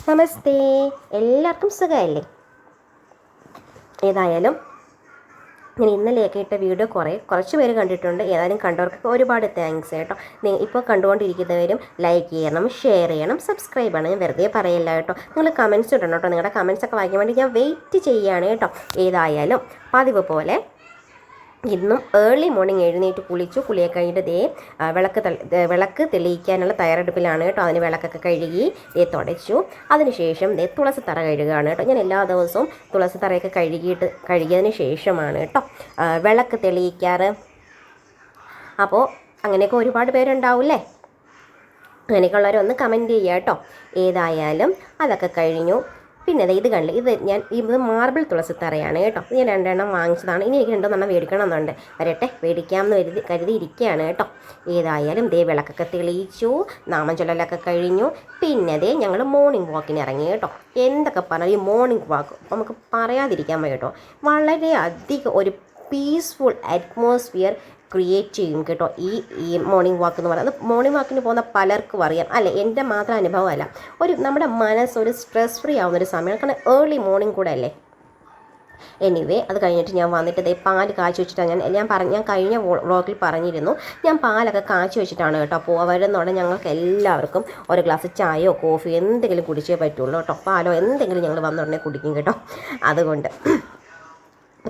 നമസ്തേ, എല്ലാവർക്കും സുഖമല്ലേ? ഏതായാലും ഞാൻ ഇന്നലെയൊക്കെ ഇട്ട വീഡിയോ കുറച്ച് പേര് കണ്ടിട്ടുണ്ട്. ഏതായാലും കണ്ടവർക്കൊക്കെ ഒരുപാട് താങ്ക്സ് കേട്ടോ. ഇപ്പോൾ കണ്ടുകൊണ്ടിരിക്കുന്നവരും ലൈക്ക് ചെയ്യണം, ഷെയർ ചെയ്യണം, സബ്സ്ക്രൈബ് ചെയ്യണം. ഞാൻ വെറുതെ പറയില്ല കേട്ടോ. നിങ്ങൾ കമൻസ് ഇടണം കേട്ടോ. നിങ്ങളുടെ കമൻസൊക്കെ വായിക്കാൻ വേണ്ടി ഞാൻ വെയിറ്റ് ചെയ്യുകയാണ് കേട്ടോ. ഏതായാലും പതിവ് പോലെ ഇന്നും ഏർലി മോർണിംഗ് എഴുന്നേറ്റ് കുളിയൊക്കെ കഴിഞ്ഞിട്ട് വിളക്ക് തെളിയിക്കാനുള്ള തയ്യാറെടുപ്പിലാണ് കേട്ടോ. അതിന് വിളക്കൊക്കെ കഴുകി തുടച്ചു. അതിനുശേഷം തുളസി തറ കഴുകുകയാണ് കേട്ടോ. ഞാൻ എല്ലാ ദിവസവും തുളസി തറയൊക്കെ കഴുകിയതിന് ശേഷമാണ് കേട്ടോ വിളക്ക് തെളിയിക്കാറ്. അപ്പോൾ അങ്ങനെയൊക്കെ ഒരുപാട് പേരുണ്ടാവില്ലേ? അങ്ങനെയൊക്കെയുള്ളവരൊന്ന് കമൻറ്റ് ചെയ്യുക കേട്ടോ. ഏതായാലും അതൊക്കെ കഴിഞ്ഞു. പിന്നെ ഇത് കണ്ടില്ല, ഇത് മാർബിൾ തുളസി തറയാണ് കേട്ടോ. ഞാൻ 2 എണ്ണം വാങ്ങിച്ചതാണ്. ഇനി എനിക്ക് 2 എണ്ണം മേടിക്കണം എന്നുണ്ട്. വരട്ടെ, മേടിക്കാമെന്ന് കരുതിയിരിക്കുകയാണ് കേട്ടോ. ഏതായാലും വിളക്കൊക്കെ തെളിയിച്ചു, നാമചൊല്ലലൊക്കെ കഴിഞ്ഞു. പിന്നെ ഞങ്ങൾ മോർണിംഗ് വാക്കിന് ഇറങ്ങി കേട്ടോ. എന്തൊക്കെ പറഞ്ഞാൽ ഈ മോർണിംഗ് വാക്ക് നമുക്ക് പറയാതിരിക്കാൻ വയ്യ കേട്ടോ. വളരെയധികം ഒരു പീസ്ഫുൾ അറ്റ്മോസ്ഫിയർ ക്രിയേറ്റ് ചെയ്യും കേട്ടോ ഈ മോർണിംഗ് വാക്ക് എന്ന് പറയുന്നത്. മോർണിംഗ് വാക്കിന് പോകുന്ന പലർക്കും അറിയാം അല്ലേ? എൻ്റെ മാത്രം അനുഭവമല്ല. നമ്മുടെ മനസ്സൊരു സ്ട്രെസ് ഫ്രീ ആവുന്നൊരു സമയമാണ്. കാരണം ഏർലി മോർണിംഗ് കൂടെ അല്ലേ. എനിവേ, അത് കഴിഞ്ഞിട്ട് ഞാൻ വന്നിട്ട് പാല് കാച്ചി വെച്ചിട്ടാണ് ഞാൻ കഴിഞ്ഞ വ്ളോഗിൽ പറഞ്ഞിരുന്നു. ഞാൻ പാലൊക്കെ കാച്ചി വെച്ചിട്ടാണ് കേട്ടോ വരുന്നതോടെ ഞങ്ങൾക്ക് എല്ലാവർക്കും ഒരു ഗ്ലാസ് ചായയോ കോഫിയോ എന്തെങ്കിലും കുടിച്ചേ പറ്റുള്ളൂ കേട്ടോ. പാലോ എന്തെങ്കിലും ഞങ്ങൾ വന്നുടനെ കുടിക്കും കേട്ടോ. അതുകൊണ്ട്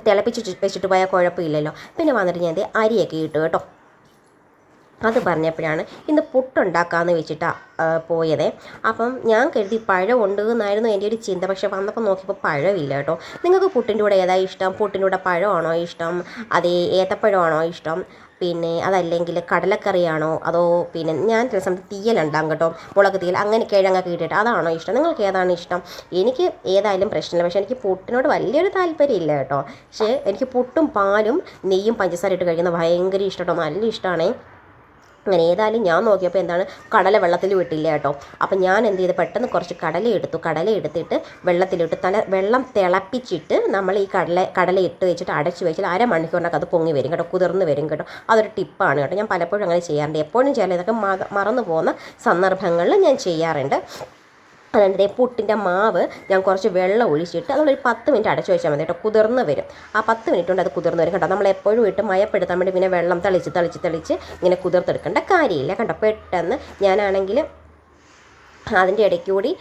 തിളപ്പിച്ച് വെച്ചിട്ട് പോയാൽ കുഴപ്പമില്ലല്ലോ. പിന്നെ വന്നിട്ട് ഞാൻ അരിയൊക്കെ ഇട്ടു കേട്ടോ. അത് പറഞ്ഞപ്പോഴാണ് ഇന്ന് പുട്ടുണ്ടാക്കാമെന്ന് വെച്ചിട്ടാണ് പോയത്. അപ്പം ഞാൻ കരുതി പഴം ഉണ്ട് എന്നായിരുന്നു എൻ്റെ ഒരു ചിന്ത. പക്ഷേ വന്നപ്പോൾ നോക്കിയപ്പോൾ പഴമില്ല കേട്ടോ. നിങ്ങൾക്ക് പുട്ടിൻ്റെ കൂടെ ഏതാ ഇഷ്ടം? പുട്ടിൻ്റെ കൂടെ പഴമാണോ ഇഷ്ടം? അതേ ഏത്തപ്പഴമാണോ ഇഷ്ടം? പിന്നെ അതല്ലെങ്കിൽ കടലക്കറിയാണോ? അതോ പിന്നെ ഞാൻ ചില സമയത്ത് തീയലുണ്ടാകും കേട്ടോ, മുളക് തീയൽ, അങ്ങനെ കിഴങ്ങൊക്കെ ഇട്ടിട്ട് അതാണോ ഇഷ്ടം? നിങ്ങൾക്ക് ഏതാണ് ഇഷ്ടം? എനിക്ക് ഏതായാലും പ്രശ്നമില്ല. പക്ഷേ എനിക്ക് പുട്ടിനോട് വലിയൊരു താല്പര്യമില്ല കേട്ടോ. പക്ഷേ എനിക്ക് പുട്ടും പാലും നെയ്യും പഞ്ചസാര ഇട്ട് കഴിക്കുന്നത് ഭയങ്കര ഇഷ്ടം കേട്ടോ. നല്ല ഇഷ്ടമാണേ. അങ്ങനെ ഏതായാലും ഞാൻ നോക്കിയപ്പോൾ കടല വെള്ളത്തിൽ വിട്ടില്ല കേട്ടോ. അപ്പം ഞാൻ എന്ത് ചെയ്ത് പെട്ടെന്ന് കുറച്ച് കടല എടുത്തിട്ട് വെള്ളത്തിലിട്ട് വെള്ളം തിളപ്പിച്ചിട്ട് നമ്മൾ ഈ കടല ഇട്ട് വെച്ചിട്ട് അടച്ച് വെച്ചിട്ട് അരമണിക്കൂറിനൊക്കെ അത് പൊങ്ങി വരും കേട്ടോ, കുതിർന്ന് വരും കേട്ടോ. അതൊരു ടിപ്പാണ് കേട്ടോ. ഞാൻ പലപ്പോഴും അങ്ങനെ ചെയ്യാറുണ്ട്. എപ്പോഴും ചെയ്യാറില്ല, ഇതൊക്കെ മറന്നു പോകുന്ന സന്ദർഭങ്ങളിൽ ഞാൻ ചെയ്യാറുണ്ട്. അതുകൊണ്ട് പുട്ടിൻ്റെ മാവ് ഞാൻ കുറച്ച് വെള്ളം ഒഴിച്ചിട്ട് നമ്മളൊരു 10 മിനിറ്റ് അടച്ചു വെച്ചാൽ മതി കേട്ടോ. കുതിർന്ന് വരും. ആ 10 മിനിറ്റ് കൊണ്ട് അത് കുതിർന്ന് വരും കേട്ടോ. നമ്മൾ എപ്പോഴും ഇട്ട് മയപ്പെടുത്താൻ വേണ്ടി പിന്നെ വെള്ളം തളിച്ച് ഇങ്ങനെ കുതിർത്തെടുക്കേണ്ട കാര്യമില്ല കേട്ടോ. പെട്ടെന്ന് ഞാനാണെങ്കിൽ അതിൻ്റെ ഇടയ്ക്ക് കൂടി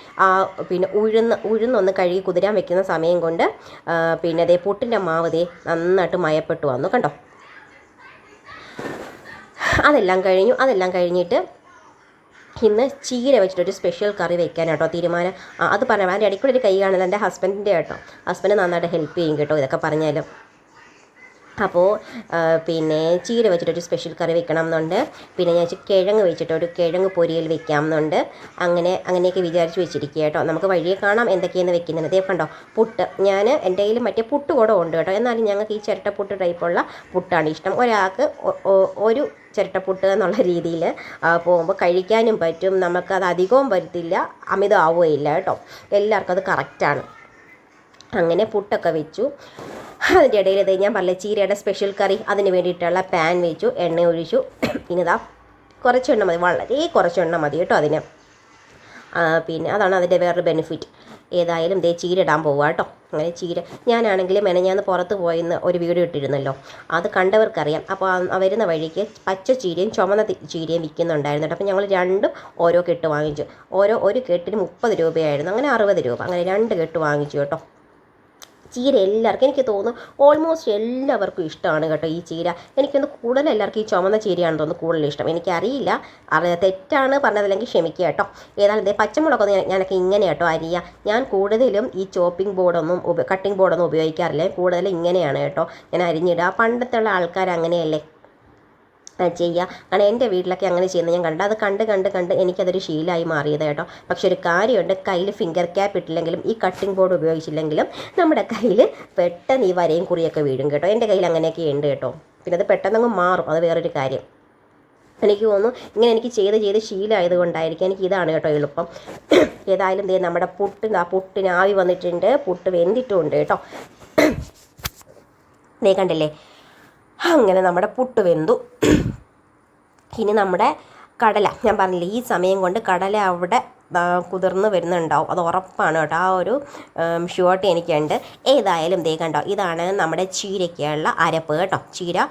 പിന്നെ ഉഴുന്നൊന്ന് കഴുകി കുതിരാൻ വെക്കുന്ന സമയം കൊണ്ട് പിന്നെ പുട്ടിൻ്റെ മാവ് നന്നായിട്ട് മയപ്പെട്ടു വന്നു കണ്ടോ. അതെല്ലാം കഴിഞ്ഞിട്ട് ഇന്ന് ചീര വെച്ചിട്ടൊരു സ്പെഷ്യൽ കറി വെക്കാൻ കേട്ടോ തീരുമാനം. അത് പറഞ്ഞാൽ അതിൻ്റെ ഇടയ്ക്കൂടെ ഒരു കൈ കാണുന്നത് എൻ്റെ ഹസ്ബൻഡിൻ്റെ കേട്ടോ. ഹസ്ബൻഡ് നന്നായിട്ട് ഹെൽപ്പ് ചെയ്യും കേട്ടോ ഇതൊക്കെ പറഞ്ഞാലും. അപ്പോൾ പിന്നെ ചീര വെച്ചിട്ടൊരു സ്പെഷ്യൽ കറി വെക്കണം എന്നുണ്ട്. പിന്നെ ഞാൻ കിഴങ്ങ് വെച്ചിട്ട് ഒരു കിഴങ്ങ് പൊരിയൽ വെക്കാം എന്നുണ്ട്. അങ്ങനെയൊക്കെ വിചാരിച്ച് വെച്ചിരിക്കുക കേട്ടോ. നമുക്ക് വഴിയെ കാണാം എന്തൊക്കെയാണ് വെക്കുന്നത്. അതേ കണ്ടോ പുട്ട്. ഞാൻ എൻ്റെ കയ്യിൽ മറ്റേ പുട്ട് കൂടെ ഉണ്ട് കേട്ടോ. എന്നാലും ഞങ്ങൾക്ക് ഈ ചിരട്ടപ്പുട്ട് ടൈപ്പുള്ള പുട്ടാണ് ഇഷ്ടം. ഒരാൾക്ക് ഒരു ചിരട്ടപ്പുട്ട് എന്നുള്ള രീതിയിൽ പോകുമ്പോൾ കഴിക്കാനും പറ്റും. നമുക്കത് അധികവും വരത്തില്ല, അമിതമാവുകയില്ല കേട്ടോ. എല്ലാവർക്കും അത് കറക്റ്റാണ്. അങ്ങനെ പുട്ടൊക്കെ വെച്ചു. അതിൻ്റെ ഇടയിൽ ഞാൻ പറഞ്ഞ ചീരയുടെ സ്പെഷ്യൽ കറി, അതിന് വേണ്ടിയിട്ടുള്ള പാൻ വെച്ചു, എണ്ണ ഒഴിച്ചു. ഇനിതാ കുറച്ചെണ്ണ മതി, വളരെ കുറച്ചെണ്ണ മതി കേട്ടോ അതിന്. പിന്നെ അതാണ് അതിൻ്റെ വേറൊരു ബെനിഫിറ്റ്. ഏതായാലും ചീര ഇടാൻ പോവുക കേട്ടോ. അങ്ങനെ ചീര ഞാനാണെങ്കിൽ മെനഞ്ഞാന്ന് പുറത്ത് പോയെന്ന് ഒരു വീഡിയോ ഇട്ടിരുന്നല്ലോ, അത് കണ്ടവർക്കറിയാം. അപ്പോൾ വരുന്ന വഴിക്ക് പച്ച ചീരയും ചുമന്ന ചീരയും വിൽക്കുന്നുണ്ടായിരുന്നു കേട്ടോ. അപ്പോൾ ഞങ്ങൾ രണ്ടും ഓരോ കെട്ട് വാങ്ങിച്ചു. ഒരു കെട്ടിന് 30 രൂപയായിരുന്നു, അങ്ങനെ 60 രൂപ, അങ്ങനെ 2 കെട്ട് വാങ്ങിച്ചു കേട്ടോ. ചീര എല്ലാവർക്കും എനിക്ക് തോന്നുന്നു ഓൾമോസ്റ്റ് എല്ലാവർക്കും ഇഷ്ടമാണ് കേട്ടോ ഈ ചീര. എനിക്കൊന്ന് കൂടുതൽ എല്ലാവർക്കും ഈ ചുമന്ന ചീരയാണെന്ന് തോന്നുന്നു കൂടുതൽ ഇഷ്ടം. എനിക്കറിയില്ല, തെറ്റാണ് പറഞ്ഞതല്ലെങ്കിൽ ക്ഷമിക്കുക കേട്ടോ. ഏതായാലും പച്ചമുളകൊന്നും ഞാനൊക്കെ ഇങ്ങനെ കേട്ടോ അരിയുക. ഞാൻ കൂടുതലും ഈ കട്ടിംഗ് ബോർഡൊന്നും ഉപയോഗിക്കാറില്ല. കൂടുതലും ഇങ്ങനെയാണ് കേട്ടോ ഞാൻ അരിഞ്ഞിടുക. പണ്ടത്തെ ഉള്ള ആൾക്കാർ അങ്ങനെയല്ലേ ചെയ്യുക. കാരണം എൻ്റെ വീട്ടിലൊക്കെ അങ്ങനെ ചെയ്യുന്നത് ഞാൻ അത് കണ്ട് എനിക്കതൊരു ശീലമായി മാറിയത് കേട്ടോ. പക്ഷെ ഒരു കാര്യമുണ്ട്, കയ്യിൽ ഫിംഗർ ക്യാപ്പ് ഇട്ടില്ലെങ്കിലും ഈ കട്ടിംഗ് ബോർഡ് ഉപയോഗിച്ചില്ലെങ്കിലും നമ്മുടെ കയ്യിൽ പെട്ടെന്ന് ഈ വരയും കുറിയൊക്കെ വീഴും കേട്ടോ. എൻ്റെ കയ്യിൽ അങ്ങനെയൊക്കെ ഉണ്ട് കേട്ടോ. പിന്നെ അത് പെട്ടെന്നങ്ങ് മാറും, അത് വേറൊരു കാര്യം. എനിക്ക് തോന്നുന്നു ഇങ്ങനെ എനിക്ക് ചെയ്ത് ശീലമായത് കൊണ്ടായിരിക്കും എനിക്ക് ഇതാണ് കേട്ടോ എളുപ്പം. ഏതായാലും നമ്മുടെ പുട്ടിന് ആവി വന്നിട്ടുണ്ട്, പുട്ട് വെന്തിട്ടുമുണ്ട് കേട്ടോ. കണ്ടില്ലേ, അങ്ങനെ നമ്മുടെ പുട്ട് വെന്തു. ഇനി നമ്മുടെ കടല, ഞാൻ പറഞ്ഞില്ലേ ഈ സമയം കൊണ്ട് കടല അവിടെ കുതിർന്ന് വരുന്നുണ്ടാവും, അത് ഉറപ്പാണ് കേട്ടോ. ആ ഒരു ഷുവർട്ടി എനിക്കുണ്ട്. ഏതായാലും ദേ കണ്ടോ, ഇതാണ് നമ്മുടെ ചീരയ്ക്കുള്ള അരപ്പ് കേട്ടോ. ചീര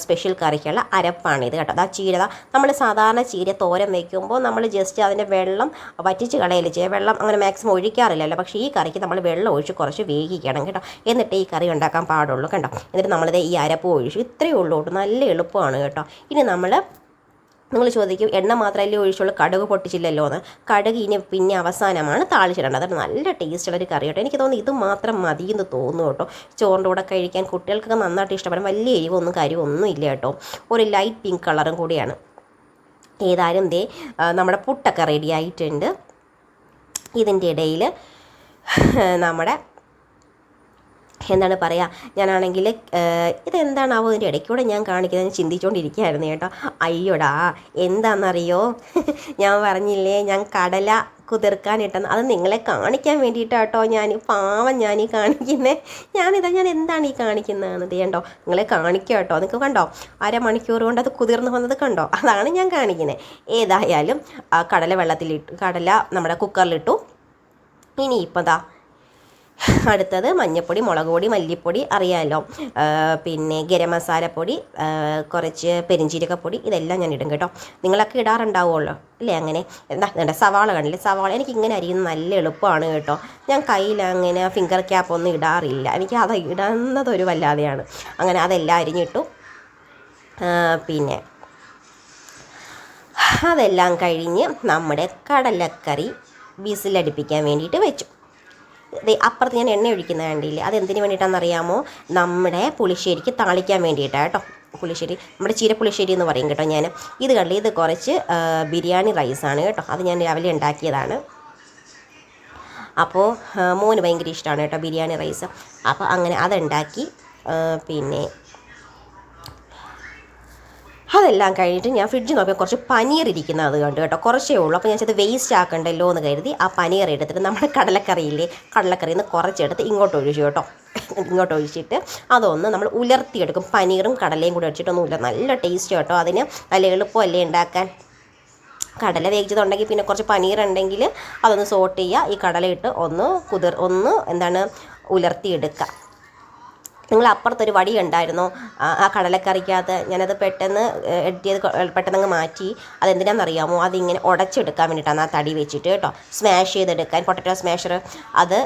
സ്പെഷ്യൽ കറിക്കുള്ള അരപ്പാണിത് കേട്ടോ. ആ ചീര നമ്മൾ സാധാരണ ചീര തോരൻ വയ്ക്കുമ്പോൾ നമ്മൾ ജസ്റ്റ് അതിൻ്റെ വെള്ളം വറ്റിച്ച് കളയല് ചെയ്യുക. വെള്ളം അങ്ങനെ മാക്സിമം ഒഴിക്കാറില്ലല്ലോ. പക്ഷേ ഈ കറിക്ക് നമ്മൾ വെള്ളം ഒഴിച്ച് കുറച്ച് വേവിക്കണം കേട്ടോ. എന്നിട്ട് ഈ കറി ഉണ്ടാക്കാൻ പാടുള്ളൂ കണ്ടോ. എന്നിട്ട് നമ്മളിത് ഈ അരപ്പ് ഒഴിച്ചു. ഇത്രയേ ഉള്ളൂ, നല്ല എളുപ്പമാണ് കേട്ടോ. ഇനി നിങ്ങൾ ചോദിക്കും എണ്ണ മാത്രമല്ലേ ഒഴിച്ചുള്ളൂ, കടുക് പൊട്ടിച്ചില്ലല്ലോ എന്ന്. കടുക് ഇനി പിന്നെ അവസാനമാണ് താളിച്ചിടേണ്ടത്. അതാണ് നല്ല ടേസ്റ്റുള്ളൊരു കറി കേട്ടോ. എനിക്ക് തോന്നുന്നു ഇത് മാത്രം മതി എന്ന് തോന്നുന്നു കേട്ടോ. ചോറിൻ്റെ കൂടെ കഴിക്കാൻ കുട്ടികൾക്കൊക്കെ നന്നായിട്ട് ഇഷ്ടപ്പെടും. വലിയ എരിവൊന്നും കരിവൊന്നും ഇല്ല കേട്ടോ. ഒരു ലൈറ്റ് പിങ്ക് കളറും കൂടിയാണ്. ഏതായാലും ദേ നമ്മുടെ പുട്ടൊക്കെ റെഡി ആയിട്ടുണ്ട്. ഇതിൻ്റെ ഇടയിൽ നമ്മുടെ എന്താണ് പറയുക, ഞാനാണെങ്കിൽ ഇതെന്താണാവോ ഇതിൻ്റെ ഇടയ്ക്കൂടെ ഞാൻ കാണിക്കുന്നത് ചിന്തിച്ചുകൊണ്ടിരിക്കുകയായിരുന്നു കേട്ടോ. അയ്യോടാ, എന്താണെന്നറിയോ, ഞാൻ പറഞ്ഞില്ലേ ഞാൻ കടല കുതിർക്കാനിട്ടെന്ന്, അത് നിങ്ങളെ കാണിക്കാൻ വേണ്ടിയിട്ടാട്ടോ ഞാൻ ഈ കാണിക്കുന്നത്. ഞാൻ എന്താണ് ഈ കാണിക്കുന്നതെന്ന് ചെയ്യണ്ടോ, നിങ്ങളെ കാണിക്കുക കേട്ടോ. നിങ്ങൾക്ക് കണ്ടോ, അരമണിക്കൂർ കൊണ്ട് അത് കുതിർന്ന് വന്നത് കണ്ടോ, അതാണ് ഞാൻ കാണിക്കുന്നത്. ഏതായാലും കടല വെള്ളത്തിലിട്ടു, കടല നമ്മുടെ കുക്കറിലിട്ടു. ഇനിയിപ്പോൾ അടുത്തത് മഞ്ഞൾപ്പൊടി, മുളക് പൊടി, മല്ലിപ്പൊടി അറിയാമല്ലോ, പിന്നെ ഗരം മസാലപ്പൊടി, കുറച്ച് പെരിഞ്ചീരകപ്പൊടി, ഇതെല്ലാം ഞാൻ ഇടും കേട്ടോ. നിങ്ങളൊക്കെ ഇടാറുണ്ടാവുമല്ലോ അല്ലേ? അങ്ങനെ എന്താ സവാള കണ്ടില്ലേ, സവാള എനിക്ക് ഇങ്ങനെ അരിയുന്നത് നല്ല എളുപ്പമാണ് കേട്ടോ. ഞാൻ കയ്യിൽ അങ്ങനെ ഫിംഗർ ക്യാപ്പൊന്നും ഇടാറില്ല, എനിക്ക് അത് ഇടുന്നതൊരു വല്ലാതെയാണ്. അങ്ങനെ അതെല്ലാം അരിഞ്ഞിട്ടു. പിന്നെ അതെല്ലാം കഴിഞ്ഞ് നമ്മുടെ കടലക്കറി വിസിലടിപ്പിക്കാൻ വേണ്ടിയിട്ട് വെച്ചു. അപ്പുറത്ത് ഞാൻ എണ്ണ ഒഴിക്കുന്ന കണ്ടില്ലേ, അതെന്തിനു വേണ്ടിയിട്ടാണെന്നറിയാമോ, നമ്മുടെ പുളിശ്ശേരിക്ക് താളിക്കാൻ വേണ്ടിയിട്ടാണ് കേട്ടോ. പുളിശ്ശേരി നമ്മുടെ ചീരപ്പുളിശ്ശേരി എന്ന് പറയും കേട്ടോ ഞാൻ. ഇത് കണ്ടില്ലേ, ഇത് കുറച്ച് ബിരിയാണി റൈസാണ് കേട്ടോ. അത് ഞാൻ രാവിലെ ഉണ്ടാക്കിയതാണ്. അപ്പോൾ മോന് ഭയങ്കര ഇഷ്ടമാണ് കേട്ടോ ബിരിയാണി റൈസ്. അപ്പോൾ അങ്ങനെ അതുണ്ടാക്കി. പിന്നെ അതെല്ലാം കഴിഞ്ഞിട്ട് ഞാൻ ഫ്രിഡ്ജിൽ നോക്കിയാൽ കുറച്ച് പനീർ ഇരിക്കുന്നത് അത് കണ്ടു കേട്ടോ. കുറച്ചേ ഉള്ളൂ. അപ്പോൾ ഞാൻ ചെയ്ത് വേസ്റ്റ് ആക്കണ്ടല്ലോ എന്ന് കരുതി ആ പനീർ എടുത്തിട്ട് നമ്മുടെ കടലക്കറിയിൽ നിന്ന് കുറച്ചെടുത്ത് ഇങ്ങോട്ട് ഒഴിച്ചു കേട്ടോ. ഇങ്ങോട്ട് ഒഴിച്ചിട്ട് അതൊന്ന് നമ്മൾ ഉലർത്തിയെടുക്കും. പനീറും കടലയും കൂടി ഒഴിച്ചിട്ടൊന്നുമില്ല, നല്ല ടേസ്റ്റ് കേട്ടോ. അതിന് നല്ല എളുപ്പമല്ലേ ഉണ്ടാക്കാൻ. കടല വേവിച്ചതുണ്ടെങ്കിൽ പിന്നെ കുറച്ച് പനീർ ഉണ്ടെങ്കിൽ അതൊന്ന് സോട്ട് ചെയ്യുക. ഈ കടലയിട്ട് ഒന്ന് ഉലർത്തിയെടുക്കുക. നിങ്ങൾ അപ്പുറത്തൊരു വടി ഉണ്ടായിരുന്നു ആ കടലക്കറിക്കകത്ത്, ഞാനത് പെട്ടെന്ന് എഡിറ്റ് ചെയ്ത് പെട്ടെന്ന് മാറ്റി. അതെന്തിനാണെന്നറിയാമോ, അതിങ്ങനെ ഉടച്ചെടുക്കാൻ വേണ്ടിയിട്ടാണ് ആ തടി വെച്ചിട്ട് കേട്ടോ, സ്മാഷ് ചെയ്തെടുക്കാൻ, പൊട്ടറ്റോ സ്മാഷർ. അത്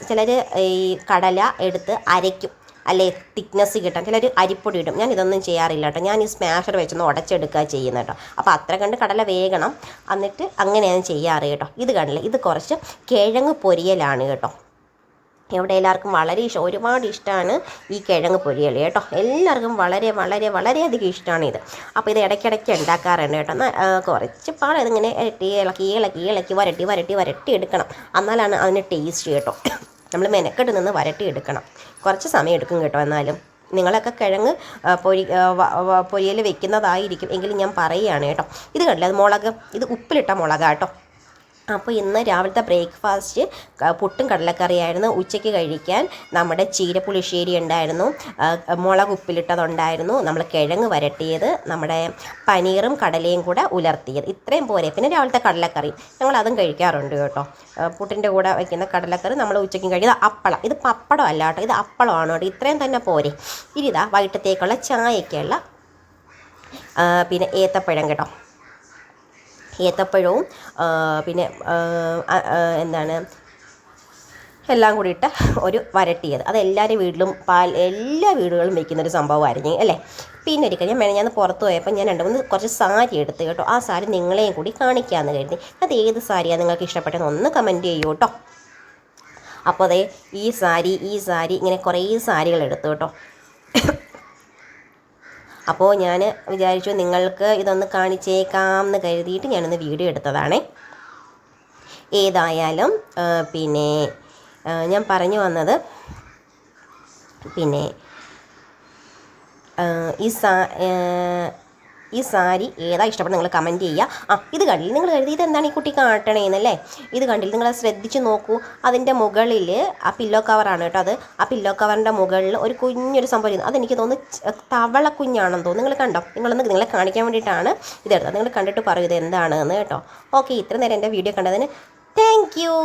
ചിലർ ഈ കടല എടുത്ത് അരയ്ക്കും, അല്ലേ തിക്നെസ് കിട്ടാൻ. ചിലർ അരിപ്പൊടി ഇടും. ഞാൻ ഇതൊന്നും ചെയ്യാറില്ല കേട്ടോ. ഞാൻ ഈ സ്മാഷർ വെച്ചൊന്ന് ഉടച്ചെടുക്കുക ചെയ്യുന്നത് കേട്ടോ. അപ്പോൾ അത്ര കണ്ട് കടല വേകണം, എന്നിട്ട് അങ്ങനെയാണ് ചെയ്യാറ് കേട്ടോ. ഇത് കണ്ടില്ല, ഇത് കുറച്ച് കിഴങ്ങ് പൊരിയലാണ് കേട്ടോ. ഇവിടെ എല്ലാവർക്കും വളരെ ഒരുപാട് ഇഷ്ടമാണ് ഈ കിഴങ്ങ് പൊരിയൽ കേട്ടോ. എല്ലാവർക്കും വളരെ വളരെ വളരെയധികം ഇഷ്ടമാണ് ഇത്. അപ്പോൾ ഇത് ഇടയ്ക്കിടയ്ക്ക് ഉണ്ടാക്കാറുണ്ട് കേട്ടോ. കുറച്ച് പാട് ഇതിങ്ങനെ വരട്ടി എടുക്കണം, എന്നാലാണ് അതിന് ടേസ്റ്റ് കേട്ടോ. നമ്മൾ മെനക്കെട്ട് നിന്ന് വരട്ടി എടുക്കണം, കുറച്ച് സമയം എടുക്കും കേട്ടോ. എന്നാലും നിങ്ങളൊക്കെ കിഴങ്ങ് പൊരിയൽ വെക്കുന്നതായിരിക്കും, എങ്കിലും ഞാൻ പറയുകയാണ് കേട്ടോ. ഇത് കണ്ടില്ല, അത് മുളക്, ഇത് ഉപ്പിലിട്ട മുളകാട്ടോ. അപ്പോൾ ഇന്ന് രാവിലത്തെ ബ്രേക്ക്ഫാസ്റ്റ് പുട്ടും കടലക്കറിയായിരുന്നു. ഉച്ചയ്ക്ക് കഴിക്കാൻ നമ്മുടെ ചീരപ്പുളിശ്ശേരി ഉണ്ടായിരുന്നു, മുളക് ഉപ്പിലിട്ടതുണ്ടായിരുന്നു, നമ്മൾ കിഴങ്ങ് വരട്ടിയത്, നമ്മുടെ പനീറും കടലയും കൂടെ ഉലർത്തിയത്. ഇത്രയും പോരെ. പിന്നെ രാവിലത്തെ കടലക്കറി ഞങ്ങൾ അതും കഴിക്കാറുണ്ട് കേട്ടോ. പുട്ടിൻ്റെ കൂടെ വയ്ക്കുന്ന കടലക്കറി നമ്മൾ ഉച്ചയ്ക്കും കഴിക്കുന്നത്. അപ്പളം, ഇത് പപ്പടം അല്ല കേട്ടോ, ഇത് അപ്പളമാണ് കേട്ടോ. ഇത്രയും തന്നെ പോരെ. ഇനി ഇതാ വൈകിട്ടത്തേക്കുള്ള ചായക്കുള്ള പിന്നെ ഏത്തപ്പഴം കേട്ടോ. ഏത്തപ്പഴവും പിന്നെ എല്ലാം കൂടി ഇട്ട് ഒരു വരട്ടിയത്. അത് എല്ലാ വീടുകളും വെക്കുന്നൊരു സംഭവമായിരുന്നു അല്ലേ. പിന്നെ ഒരു കാര്യം ഞാൻ പുറത്ത് പോയപ്പോൾ ഞാൻ 2-3 കുറച്ച് സാരി എടുത്ത് കേട്ടോ. ആ സാരി നിങ്ങളെയും കൂടി കാണിക്കാമെന്ന് കരുതി. അത് ഏത് സാരിയാണ് നിങ്ങൾക്ക് ഇഷ്ടപ്പെട്ടതെന്ന് ഒന്ന് കമൻറ്റ് ചെയ്യൂ കേട്ടോ. അപ്പോൾ അതേ ഈ സാരി ഇങ്ങനെ കുറേ സാരികൾ എടുത്തു കേട്ടോ. അപ്പോൾ ഞാൻ വിചാരിച്ചു നിങ്ങൾക്ക് ഇതൊന്ന് കാണിച്ചേക്കാം എന്ന് കരുതിയിട്ട് ഞാനൊന്ന് വീഡിയോ എടുത്തതാണേ. ഏതായാലും പിന്നെ ഞാൻ പറഞ്ഞു വന്നത്, പിന്നെ ഈ സാരി ഏതാ ഇഷ്ടപ്പെടുന്നത് നിങ്ങൾ കമൻറ്റ് ചെയ്യുക. ഇത് കണ്ടില്ല, നിങ്ങൾ കരുതി ഇതെന്താണ് ഈ കുട്ടി കാട്ടണേന്നല്ലേ. ഇത് കണ്ടില്ല, നിങ്ങൾ ശ്രദ്ധിച്ച് നോക്കൂ. അതിൻ്റെ മുകളിൽ ആ പില്ലോ കവറാണ് കേട്ടോ. അത് ആ പില്ലോ കവറിൻ്റെ മുകളിൽ ഒരു കുഞ്ഞൊരു സംഭവം, അതെനിക്ക് തോന്നുന്നു തവളക്കുഞ്ഞാണെന്ന് തോന്നുന്നു. നിങ്ങൾ കണ്ടോ, നിങ്ങളെ കാണിക്കാൻ വേണ്ടിയിട്ടാണ് ഇതെടുത്തത്. നിങ്ങൾ കണ്ടിട്ട് പറയൂ ഇത് എന്താണെന്ന് കേട്ടോ. ഓക്കെ, ഇത്ര നേരം എൻ്റെ വീഡിയോ കണ്ടതിന് താങ്ക് യു.